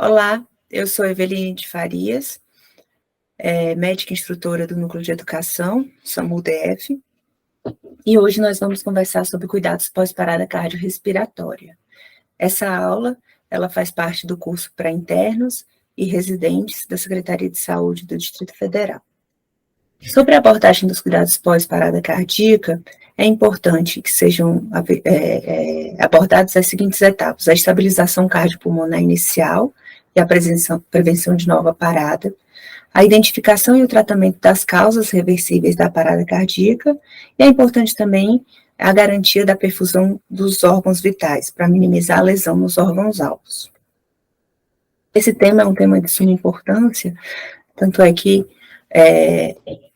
Olá, eu sou Eveline de Farias, médica instrutora do Núcleo de Educação, SAMU-DF, e hoje nós vamos conversar sobre cuidados pós-parada cardiorrespiratória. Essa aula, ela faz parte do curso para internos e residentes da Secretaria de Saúde do Distrito Federal. Sobre a abordagem dos cuidados pós-parada cardíaca, é importante que sejam abordadas as seguintes etapas: a estabilização cardiopulmonar inicial e a prevenção de nova parada, a identificação e o tratamento das causas reversíveis da parada cardíaca, e é importante também a garantia da perfusão dos órgãos vitais, para minimizar a lesão nos órgãos-alvos. Esse tema é um tema de suma importância, tanto é que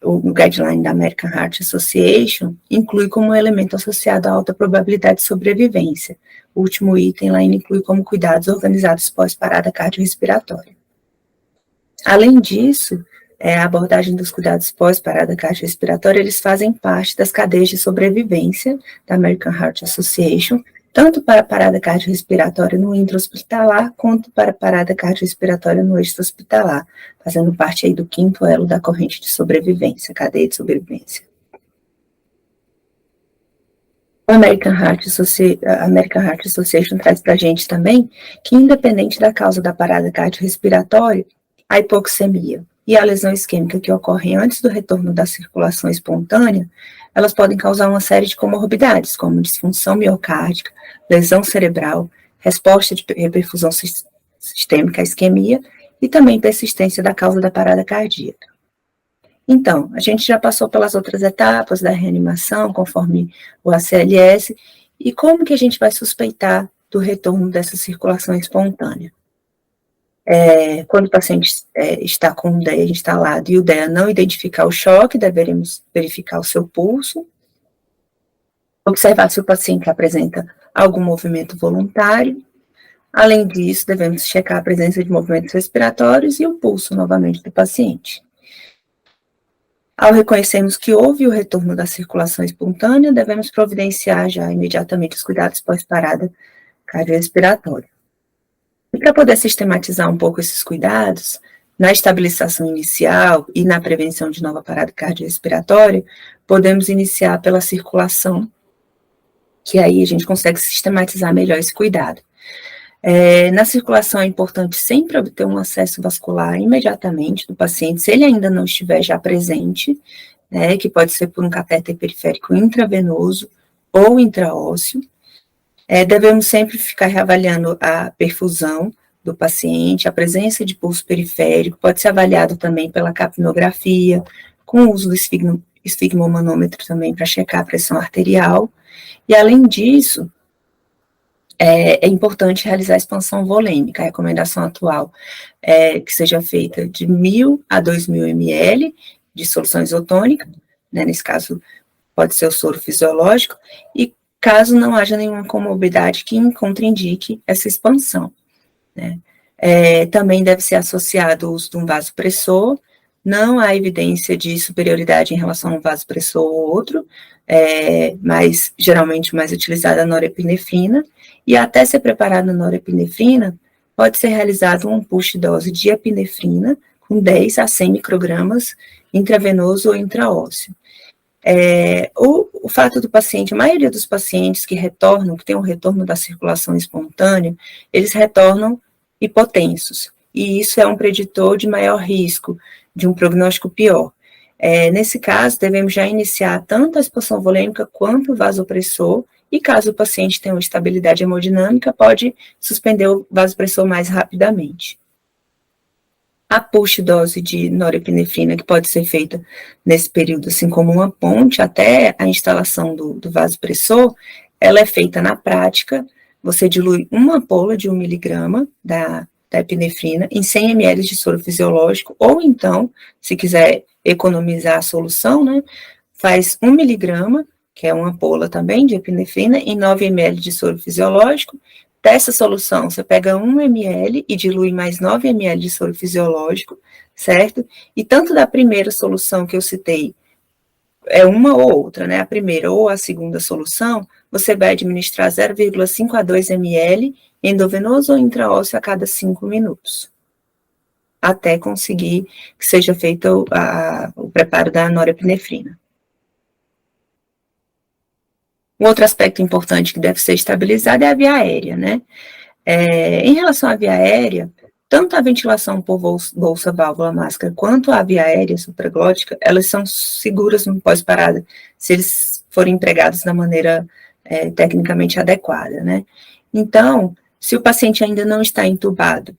o guideline da American Heart Association inclui como elemento associado a alta probabilidade de sobrevivência. O último item lá inclui como cuidados organizados pós-parada cardiorrespiratória. Além disso, a abordagem dos cuidados pós-parada cardiorrespiratória, eles fazem parte das cadeias de sobrevivência da American Heart Association, tanto para a parada cardiorrespiratória no intra-hospitalar, quanto para a parada cardiorrespiratória no extra-hospitalar, fazendo parte aí do 5º elo da corrente de sobrevivência, cadeia de sobrevivência. A American Heart Association traz para a gente também que, independente da causa da parada cardiorrespiratória, a hipoxemia e a lesão isquêmica que ocorrem antes do retorno da circulação espontânea, elas podem causar uma série de comorbidades, como disfunção miocárdica, lesão cerebral, resposta de reperfusão sistêmica à isquemia e também persistência da causa da parada cardíaca. Então, a gente já passou pelas outras etapas da reanimação, conforme o ACLS, e como que a gente vai suspeitar do retorno dessa circulação espontânea? Quando o paciente está com o DEA instalado e o DEA não identificar o choque, deveremos verificar o seu pulso, observar se o paciente apresenta algum movimento voluntário. Além disso, devemos checar a presença de movimentos respiratórios e o pulso novamente do paciente. Ao reconhecermos que houve o retorno da circulação espontânea, devemos providenciar já imediatamente os cuidados pós-parada cardiorrespiratória. E para poder sistematizar um pouco esses cuidados, na estabilização inicial e na prevenção de nova parada cardiorrespiratória, podemos iniciar pela circulação, que aí a gente consegue sistematizar melhor esse cuidado. Na circulação é importante sempre obter um acesso vascular imediatamente do paciente, se ele ainda não estiver já presente, né, que pode ser por um catéter periférico intravenoso ou intraósseo. Devemos sempre ficar reavaliando a perfusão do paciente, a presença de pulso periférico, pode ser avaliado também pela capnografia, com o uso do esfigmomanômetro também para checar a pressão arterial, e além disso, é importante realizar a expansão volêmica. A recomendação atual é que seja feita de 1.000 a 2.000 ml de solução isotônica, né, nesse caso pode ser o soro fisiológico, e caso não haja nenhuma comorbidade que contraindique essa expansão, né. Também deve ser associado o uso de um vasopressor. Não há evidência de superioridade em relação a um vasopressor ou outro, mas geralmente mais utilizada a norepinefrina, e até ser preparada a norepinefrina, pode ser realizado um push dose de epinefrina com 10 a 100 microgramas intravenoso ou intraósseo. O fato do paciente, a maioria dos pacientes que retornam, que tem um retorno da circulação espontânea, eles retornam hipotensos, e isso é um preditor de maior risco, de um prognóstico pior. Nesse caso, devemos já iniciar tanto a expansão volêmica quanto o vasopressor, e caso o paciente tenha uma estabilidade hemodinâmica, pode suspender o vasopressor mais rapidamente. A push dose de norepinefrina, que pode ser feita nesse período, assim como uma ponte, até a instalação do vasopressor, ela é feita na prática. Você dilui uma ampola de 1 miligrama da epinefrina em 100 ml de soro fisiológico, ou então, se quiser economizar a solução, né, faz 1 miligrama, que é uma ampola também de epinefrina, em 9 ml de soro fisiológico. Dessa solução, você pega 1 ml e dilui mais 9 ml de soro fisiológico, certo? E tanto da primeira solução que eu citei, é uma ou outra, né? A primeira ou a segunda solução, você vai administrar 0,5 a 2 ml endovenoso ou intraósseo a cada 5 minutos, até conseguir que seja feito o preparo da norepinefrina. Um outro aspecto importante que deve ser estabilizado é a via aérea, né? Em relação à via aérea, tanto a ventilação por bolsa, válvula, máscara, quanto a via aérea supraglótica, elas são seguras no pós-parada, se eles forem empregados da maneira tecnicamente adequada, né? Então, se o paciente ainda não está entubado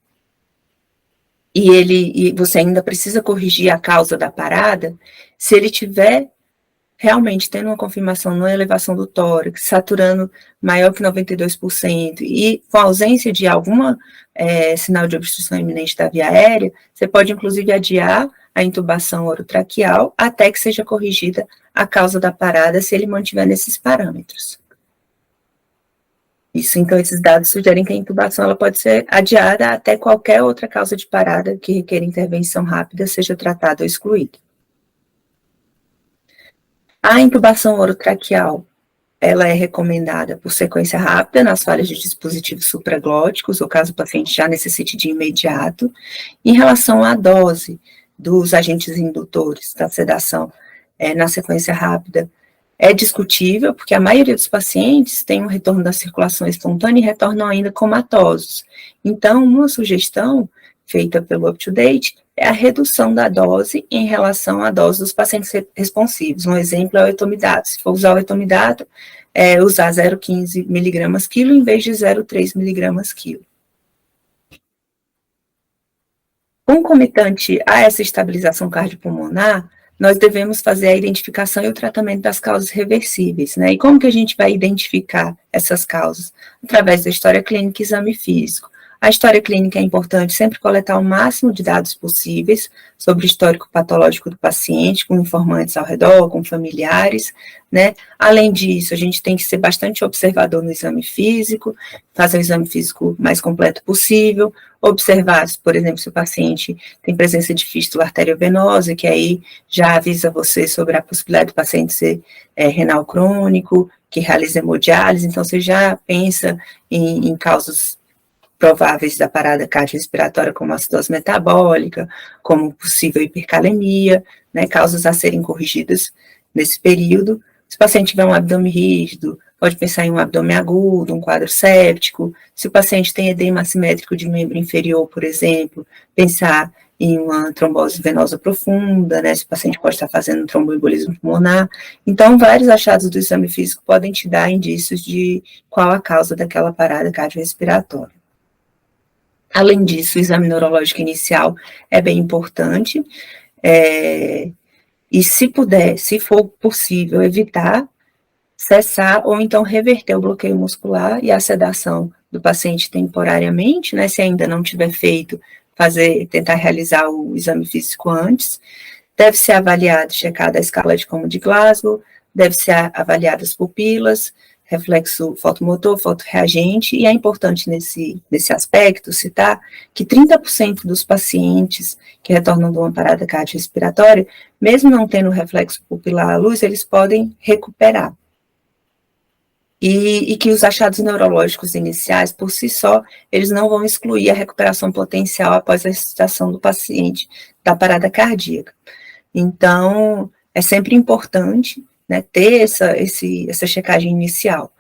e você ainda precisa corrigir a causa da parada, se ele tiver realmente tendo uma confirmação numa elevação do tórax, saturando maior que 92% e com ausência de alguma sinal de obstrução iminente da via aérea, você pode inclusive adiar a intubação orotraqueal até que seja corrigida a causa da parada, se ele mantiver nesses parâmetros. Então, esses dados sugerem que a intubação ela pode ser adiada até qualquer outra causa de parada que requer intervenção rápida seja tratada ou excluída. A intubação orotraqueal, ela é recomendada por sequência rápida nas falhas de dispositivos supraglóticos, ou caso o paciente já necessite de imediato. Em relação à dose dos agentes indutores da sedação na sequência rápida, é discutível, porque a maioria dos pacientes tem um retorno da circulação espontânea e retornam ainda comatosos. Então, uma sugestão feita pelo UpToDate é a redução da dose em relação à dose dos pacientes responsivos. Um exemplo é o etomidato. Se for usar o etomidato, usar 0,15 mg quilo em vez de 0,3 mg quilo. Concomitante a essa estabilização cardiopulmonar, nós devemos fazer a identificação e o tratamento das causas reversíveis, né? E como que a gente vai identificar essas causas? Através da história clínica e exame físico. A história clínica é importante sempre coletar o máximo de dados possíveis sobre o histórico patológico do paciente, com informantes ao redor, com familiares, né? Além disso, a gente tem que ser bastante observador no exame físico, fazer o exame físico mais completo possível, observar, por exemplo, se o paciente tem presença de fístula arteriovenosa, que aí já avisa você sobre a possibilidade do paciente ser renal crônico, que realiza hemodiálise, então você já pensa em causas prováveis da parada cardiorrespiratória, como acidose metabólica, como possível hipercalemia, né, causas a serem corrigidas nesse período. Se o paciente tiver um abdômen rígido, pode pensar em um abdômen agudo, um quadro séptico. Se o paciente tem edema assimétrico de membro inferior, por exemplo, pensar em uma trombose venosa profunda, né, se o paciente pode estar fazendo um tromboembolismo pulmonar. Então, vários achados do exame físico podem te dar indícios de qual a causa daquela parada cardiorrespiratória. Além disso, o exame neurológico inicial é bem importante, e se puder, se for possível, evitar, cessar ou então reverter o bloqueio muscular e a sedação do paciente temporariamente, né, se ainda não tiver feito, tentar realizar o exame físico antes. Deve ser avaliado, checada a escala de Como de Glasgow, deve ser avaliada as pupilas, reflexo fotomotor, fotorreagente, e é importante nesse aspecto citar que 30% dos pacientes que retornam de uma parada cardiorrespiratória, mesmo não tendo reflexo pupilar à luz, eles podem recuperar. E que os achados neurológicos iniciais, por si só, eles não vão excluir a recuperação potencial após a ressuscitação do paciente da parada cardíaca. Então, é sempre importante, né, ter essa checagem inicial.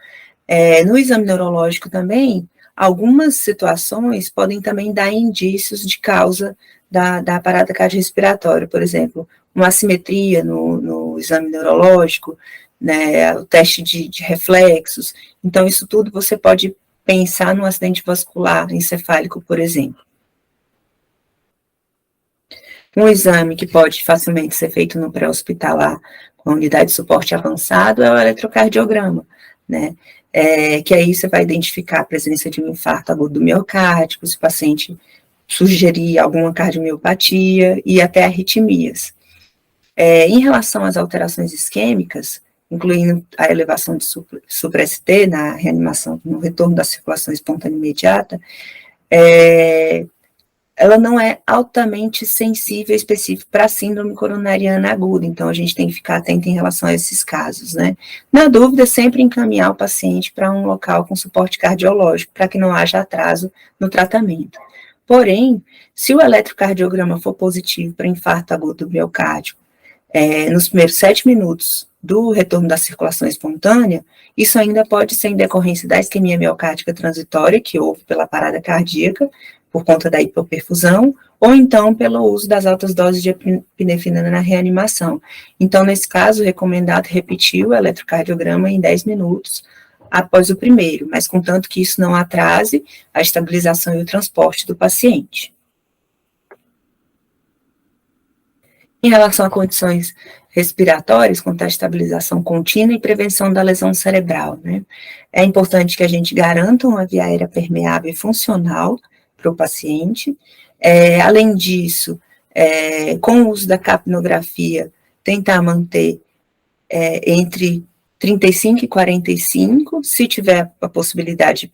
No exame neurológico também, algumas situações podem também dar indícios de causa da parada cardiorrespiratória, por exemplo, uma assimetria no exame neurológico, né, o teste de reflexos. Então, isso tudo você pode pensar num acidente vascular encefálico, por exemplo. Um exame que pode facilmente ser feito no pré-hospitalar com a unidade de suporte avançado é o eletrocardiograma, né? Que aí você vai identificar a presença de um infarto agudo miocárdico, se o paciente sugerir alguma cardiomiopatia e até arritmias. Em relação às alterações isquêmicas, incluindo a elevação de supra-ST na reanimação, no retorno da circulação espontânea imediata, ela não é altamente sensível específico para a síndrome coronariana aguda, então a gente tem que ficar atento em relação a esses casos, né? Na dúvida, sempre encaminhar o paciente para um local com suporte cardiológico, para que não haja atraso no tratamento. Porém, se o eletrocardiograma for positivo para infarto agudo do miocárdio, nos primeiros 7 minutos do retorno da circulação espontânea, isso ainda pode ser em decorrência da isquemia miocárdica transitória, que houve pela parada cardíaca, por conta da hipoperfusão, ou então pelo uso das altas doses de epinefrina na reanimação. Então, nesse caso, recomendado repetir o eletrocardiograma em 10 minutos após o primeiro, mas contanto que isso não atrase a estabilização e o transporte do paciente. Em relação a condições respiratórias, quanto à estabilização contínua e prevenção da lesão cerebral, né? É importante que a gente garanta uma via aérea permeável e funcional para o paciente. Além disso, com o uso da capnografia, tentar manter entre 35 e 45, se tiver a possibilidade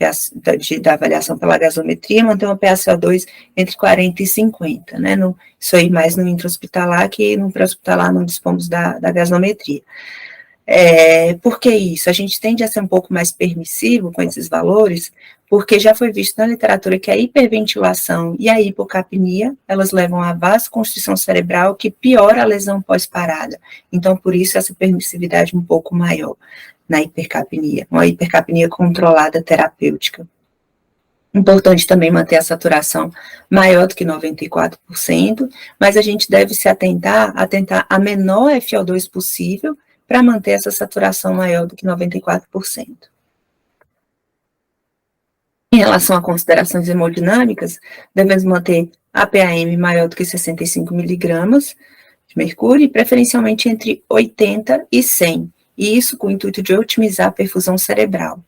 da avaliação pela gasometria, manter uma PaCO2 entre 40 e 50, né? Isso aí mais no intra-hospitalar, que no pré-hospitalar não dispomos da gasometria. Por que isso? A gente tende a ser um pouco mais permissivo com esses valores, porque já foi visto na literatura que a hiperventilação e a hipocapnia, elas levam a vasoconstrição cerebral, que piora a lesão pós-parada. Então, por isso, essa permissividade um pouco maior na hipercapnia, uma hipercapnia controlada terapêutica. Importante também manter a saturação maior do que 94%, mas a gente deve se atentar a menor FO2 possível, para manter essa saturação maior do que 94%. Em relação a considerações hemodinâmicas, devemos manter a PAM maior do que 65 miligramas de mercúrio, preferencialmente entre 80 e 100, e isso com o intuito de otimizar a perfusão cerebral.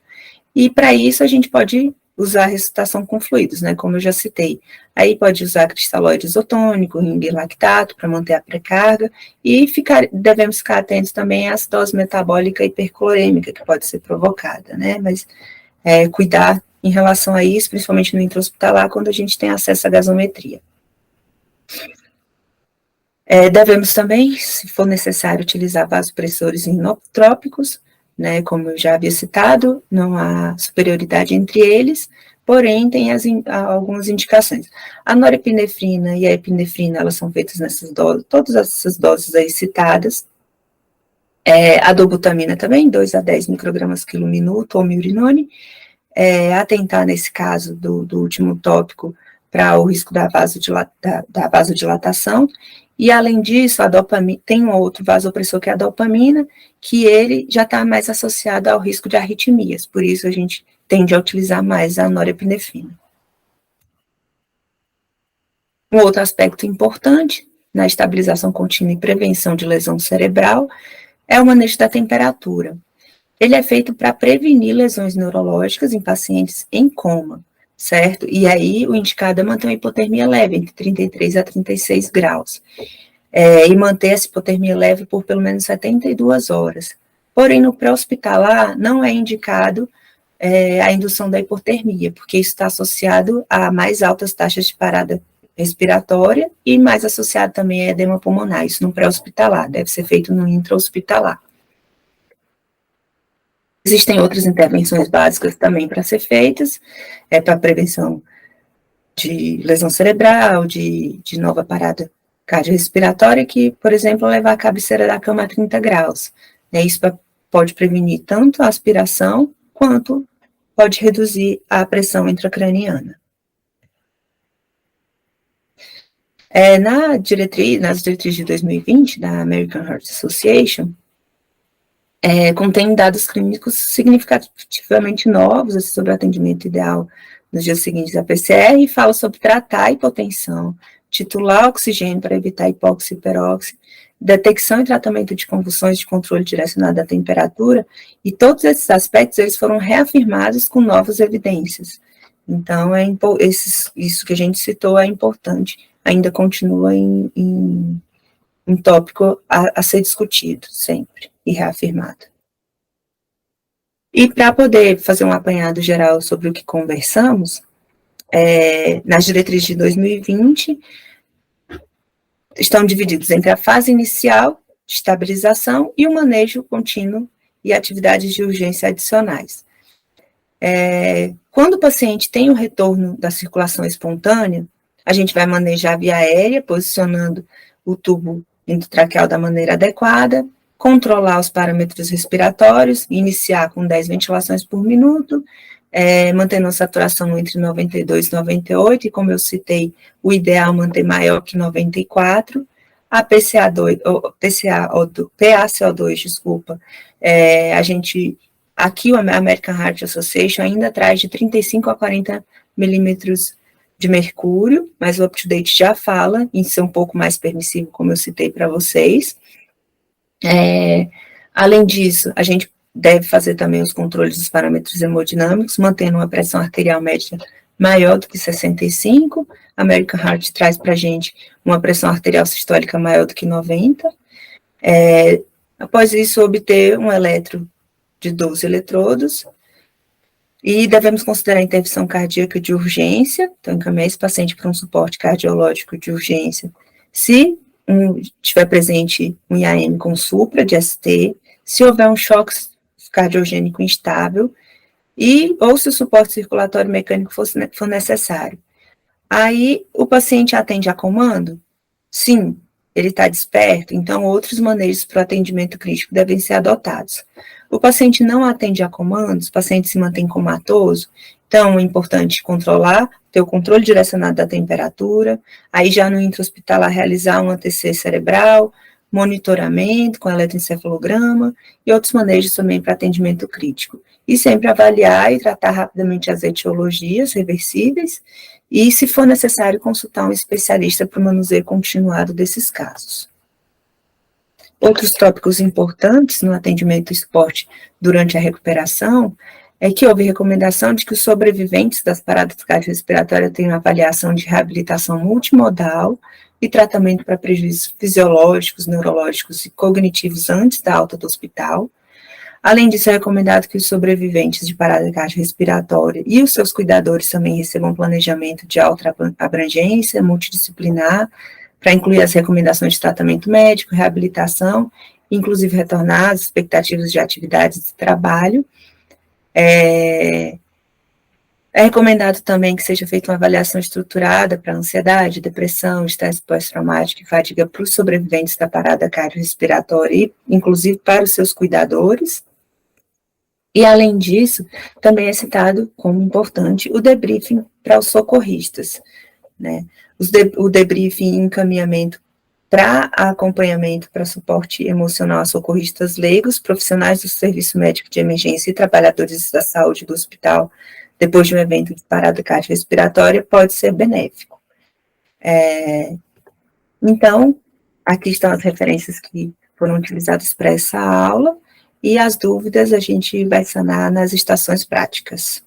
E para isso a gente pode usar a ressuscitação com fluidos, né, como eu já citei. Aí pode usar cristalóide isotônico, ringue lactato para manter a pré-carga, e devemos ficar atentos também à acidose metabólica hiperclorêmica que pode ser provocada, né, mas cuidar em relação a isso, principalmente no intra-hospitalar, quando a gente tem acesso à gasometria. Devemos também, se for necessário, utilizar vasopressores inotrópicos, né, como eu já havia citado, não há superioridade entre eles, porém tem algumas indicações. A norepinefrina e a epinefrina, elas são feitas nessas doses, todas essas doses aí citadas. A dobutamina também, 2 a 10 microgramas quilo minuto, ou milrinone. Atentar nesse caso do último tópico para o risco da vasodilatação. E, além disso, a dopamina, tem um outro vasopressor que é a dopamina, que ele já está mais associado ao risco de arritmias, por isso a gente tende a utilizar mais a norepinefrina. Um outro aspecto importante na estabilização contínua e prevenção de lesão cerebral é o manejo da temperatura. Ele é feito para prevenir lesões neurológicas em pacientes em coma, certo? E aí o indicado é manter uma hipotermia leve, entre 33 a 36 graus. E manter essa hipotermia leve por pelo menos 72 horas. Porém, no pré-hospitalar, não é indicado a indução da hipotermia, porque isso está associado a mais altas taxas de parada respiratória e mais associado também a edema pulmonar. Isso no pré-hospitalar, deve ser feito no intra-hospitalar. Existem outras intervenções básicas também para ser feitas, para prevenção de lesão cerebral, de nova parada cardiorrespiratória, que, por exemplo, levar a cabeceira da cama a 30 graus. Isso pode prevenir tanto a aspiração, quanto pode reduzir a pressão intracraniana. Nas diretrizes de 2020 da American Heart Association, contém dados clínicos significativamente novos sobre o atendimento ideal nos dias seguintes da PCR e fala sobre tratar a hipotensão, titular oxigênio para evitar hipóxia e hiperóxia, detecção e tratamento de convulsões de controle direcionado à temperatura, e todos esses aspectos eles foram reafirmados com novas evidências. Então, isso que a gente citou é importante, ainda continua em tópico a ser discutido sempre e reafirmado. E para poder fazer um apanhado geral sobre o que conversamos, nas diretrizes de 2020, estão divididos entre a fase inicial, de estabilização, e o manejo contínuo e atividades de urgência adicionais. Quando o paciente tem o retorno da circulação espontânea, a gente vai manejar a via aérea, posicionando o tubo endotraqueal da maneira adequada, controlar os parâmetros respiratórios, iniciar com 10 ventilações por minuto, mantendo a saturação entre 92 e 98, e como eu citei, o ideal é manter maior que 94, a PaCO2, desculpa, aqui o American Heart Association ainda traz de 35 a 40 milímetros de mercúrio, mas o UpToDate já fala em ser um pouco mais permissivo, como eu citei para vocês. Além disso, a gente deve fazer também os controles dos parâmetros hemodinâmicos, mantendo uma pressão arterial média maior do que 65. A American Heart traz para a gente uma pressão arterial sistólica maior do que 90. Após isso, obter um eletro de 12 eletrodos, e devemos considerar a intervenção cardíaca de urgência, então encaminhar esse paciente para um suporte cardiológico de urgência, se tiver presente um IAM com supra de ST, se houver um choque cardiogênico instável, ou se o suporte circulatório mecânico for necessário. Aí, o paciente atende a comando? Sim, ele está desperto, então outros manejos para o atendimento crítico devem ser adotados. O paciente não atende a comandos, o paciente se mantém comatoso, então é importante ter o controle direcionado da temperatura, aí já no intra-hospitalar realizar um ATC cerebral, monitoramento com eletroencefalograma e outros manejos também para atendimento crítico. E sempre avaliar e tratar rapidamente as etiologias reversíveis e, se for necessário, consultar um especialista para o manuseio continuado desses casos. Outros tópicos importantes no atendimento esporte durante a recuperação é que houve recomendação de que os sobreviventes das paradas cardiorrespiratórias tenham avaliação de reabilitação multimodal e tratamento para prejuízos fisiológicos, neurológicos e cognitivos antes da alta do hospital. Além disso, é recomendado que os sobreviventes de parada cardiorrespiratória e os seus cuidadores também recebam planejamento de alta abrangência, multidisciplinar, para incluir as recomendações de tratamento médico, reabilitação, inclusive retornar às expectativas de atividades de trabalho. É recomendado também que seja feita uma avaliação estruturada para ansiedade, depressão, estresse pós-traumático e fadiga para os sobreviventes da parada cardiorrespiratória e, inclusive, para os seus cuidadores. E, além disso, também é citado como importante o debriefing para os socorristas, né? O debriefing e encaminhamento para acompanhamento, para suporte emocional a socorristas leigos, profissionais do serviço médico de emergência e trabalhadores da saúde do hospital, depois de um evento de parada cardiorrespiratória, pode ser benéfico. Então, aqui estão as referências que foram utilizadas para essa aula, e as dúvidas a gente vai sanar nas estações práticas.